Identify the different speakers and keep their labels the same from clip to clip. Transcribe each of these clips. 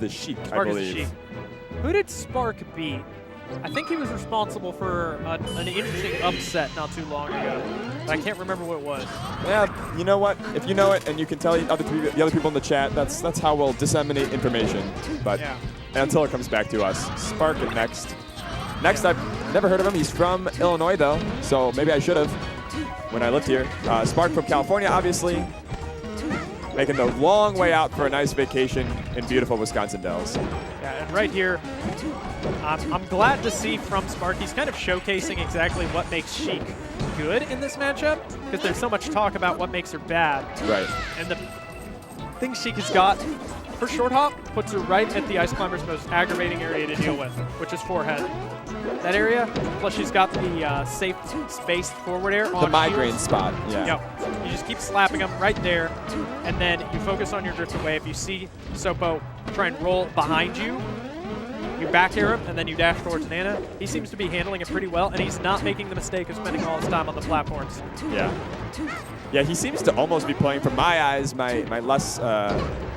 Speaker 1: the Sheik,
Speaker 2: Spark
Speaker 1: I
Speaker 2: is
Speaker 1: believe.
Speaker 2: the Sheik. Who did Spark beat? I think he was responsible for an interesting upset not too long ago. But I can't remember what it was.
Speaker 1: Yeah, you know what? If you know it and you can tell the other people in the chat, that's how we'll disseminate information. But
Speaker 2: Yeah.
Speaker 1: until it comes back to us. Spark and Next. Next, I've never heard of him. He's from Illinois, though, so maybe I should have when I lived here. Spark from California, obviously. Making the long way out for a nice vacation in beautiful Wisconsin Dells.
Speaker 2: Yeah, and right here, I'm glad to see from Spark, he's kind of showcasing exactly what makes Sheik good in this matchup, because there's so much talk about what makes her bad.
Speaker 1: Right.
Speaker 2: And the thing Sheik has got, her short hop puts her right at the Ice Climber's most aggravating area to deal with, which is forehead. That area, plus she's got the safe spaced forward air on
Speaker 1: The migraine
Speaker 2: shields.
Speaker 1: spot, yeah.
Speaker 2: Yep. You just keep slapping them right there, and then you focus on your drift away. If you see Sopo try and roll behind you, you back air him, and then you dash towards Nana. He seems to be handling it pretty well, and he's not making the mistake of spending all his time on the platforms.
Speaker 1: Yeah. Yeah, he seems to almost be playing, from my eyes, my less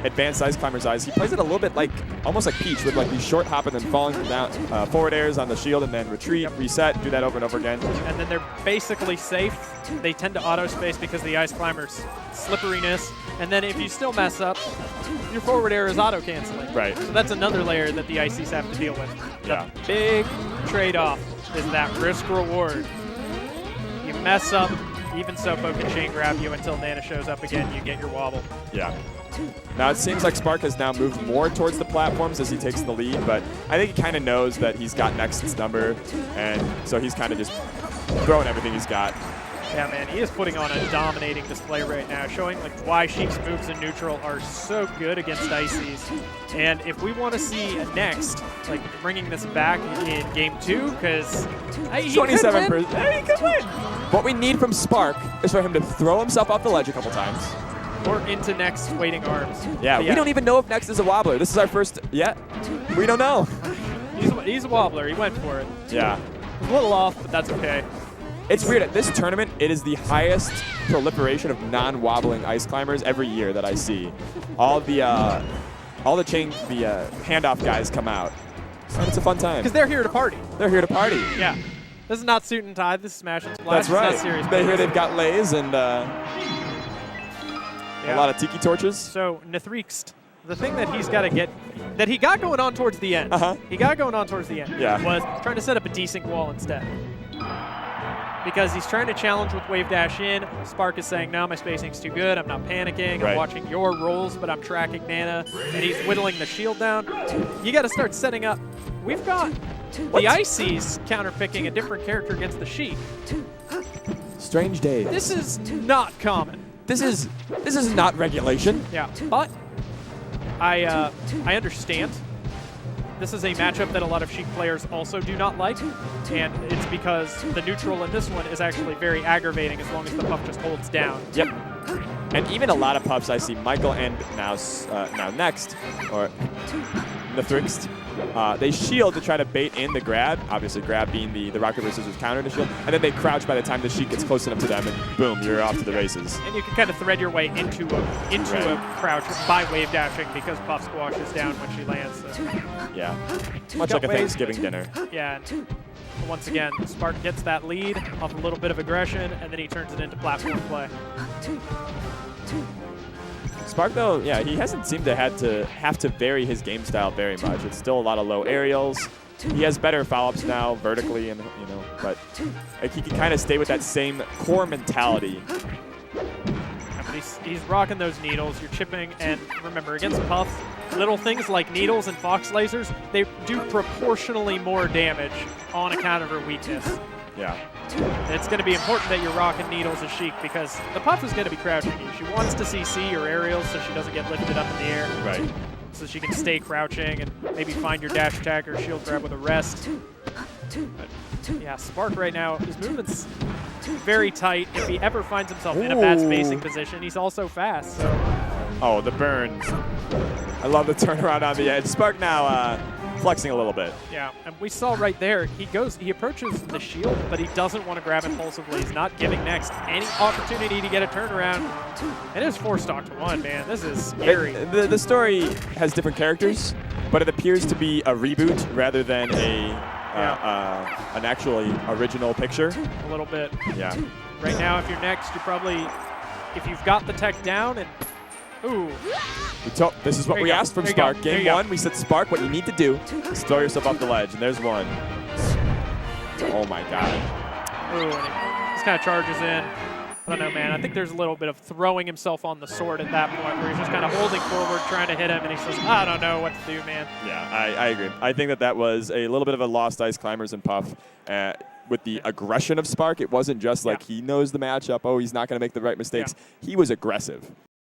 Speaker 1: advanced Ice Climber's eyes, he plays it a little bit like, almost like Peach, with like these short hop and then falling down, forward airs on the shield and then retreat, reset, do that over and over again.
Speaker 2: And then they're basically safe. They tend to auto-space because of the Ice Climber's slipperiness. And then if you still mess up, your forward air is auto-canceling.
Speaker 1: Right.
Speaker 2: So that's another layer that the Ices have to deal with.
Speaker 1: Yeah.
Speaker 2: The big trade-off is that risk-reward. You mess up, even Sopo can chain grab you until Nana shows up again, you get your wobble.
Speaker 1: Yeah. Now it seems like Spark has now moved more towards the platforms as he takes the lead, but I think he kind of knows that he's got Next's number, and so he's kind of just throwing everything he's got.
Speaker 2: Yeah, man, he is putting on a dominating display right now, showing like why Sheik's moves in neutral are so good against Ices. And if we want to see Next, like bringing this back in game 2, because he
Speaker 1: 27%.
Speaker 2: he could win.
Speaker 1: What we need from Spark is for him to throw himself off the ledge a couple times.
Speaker 2: Or into Next waiting arms.
Speaker 1: Yeah, we don't even know if Next is a wobbler. This is our first yet. We don't know.
Speaker 2: He's a wobbler. He went for it.
Speaker 1: Yeah.
Speaker 2: A little off, but that's okay.
Speaker 1: It's weird. At this tournament, it is the highest proliferation of non-wobbling Ice Climbers every year that I see. All the handoff guys come out. And it's a fun time.
Speaker 2: Because they're here to party.
Speaker 1: They're here to party.
Speaker 2: Yeah. This is not suit and tie. This is smash and splash.
Speaker 1: That's right.
Speaker 2: It's not serious
Speaker 1: They hear
Speaker 2: business.
Speaker 1: they've got lays and a lot of tiki torches.
Speaker 2: So N3XT, the thing that he's got to get, that he got going on towards the end, he got going on towards the end, was trying to set up a desync wall instead. Because he's trying to challenge with wave dash in. Spark is saying, no, my spacing's too good. I'm not panicking. I'm watching your rolls, but I'm tracking Nana. And he's whittling the shield down. You got to start setting up. We've got the Ices counterpicking a different character against the Sheik.
Speaker 1: Strange days.
Speaker 2: This is not common.
Speaker 1: This is not regulation.
Speaker 2: Yeah, but I understand. This is a matchup that a lot of Sheik players also do not like, and it's because the neutral in this one is actually very aggravating as long as the puff just holds down.
Speaker 1: Yep. And even a lot of puffs I see, Michael and now Next, or N3XT, they shield to try to bait in the grab, obviously grab being the rock, paper, scissors counter to shield, and then they crouch by the time the Sheik gets close enough to them, and boom, you're off to the races.
Speaker 2: And you can kind of thread your way into a crouch by wave dashing because Puff squashes down when she lands. So.
Speaker 1: Yeah, much like a Thanksgiving dinner.
Speaker 2: Yeah, and once again, Spark gets that lead off a little bit of aggression, and then he turns it into platform play.
Speaker 1: Spark, though, yeah, he hasn't seemed to have to vary his game style very much. It's still a lot of low aerials. He has better follow-ups now vertically, and but like, he can kind of stay with that same core mentality.
Speaker 2: But he's rocking those needles. You're chipping, and remember, against Puff, little things like needles and fox lasers, they do proportionally more damage on account of her weakness.
Speaker 1: Yeah.
Speaker 2: It's going to be important that you're rocking needles as Sheik because the Puff is going to be crouching you. She wants to CC or aerials so she doesn't get lifted up in the air.
Speaker 1: Right.
Speaker 2: So she can stay crouching and maybe find your dash attack or shield grab with a rest. But yeah, Spark right now, his movement's very tight. If he ever finds himself in a bad spacing position, he's also fast. So.
Speaker 1: Oh, the burns. I love the turnaround on the edge. Spark now flexing a little bit.
Speaker 2: Yeah, and we saw right there, he approaches the shield, but he doesn't want to grab impulsively. He's not giving Next any opportunity to get a turnaround. It is 4 stock to 1, man. This is scary.
Speaker 1: The story has different characters, but it appears to be a reboot rather than an actually original picture.
Speaker 2: A little bit.
Speaker 1: Yeah.
Speaker 2: Right now, if you're Next, you probably, if you've got the tech down and, ooh.
Speaker 1: This is what we asked from Spark. Game 1, we said, Spark, what you need to do is throw yourself off the ledge, and there's one. Oh my God.
Speaker 2: Ooh, and he just kind of charges in. I don't know, man. I think there's a little bit of throwing himself on the sword at that point where he's just kind of holding forward, trying to hit him, and he says, I don't know what to do, man.
Speaker 1: Yeah, I agree. I think that was a little bit of a lost Ice Climbers and Puff. With the aggression of Spark, it wasn't just like he knows the matchup, oh, he's not going to make the right mistakes. He was aggressive.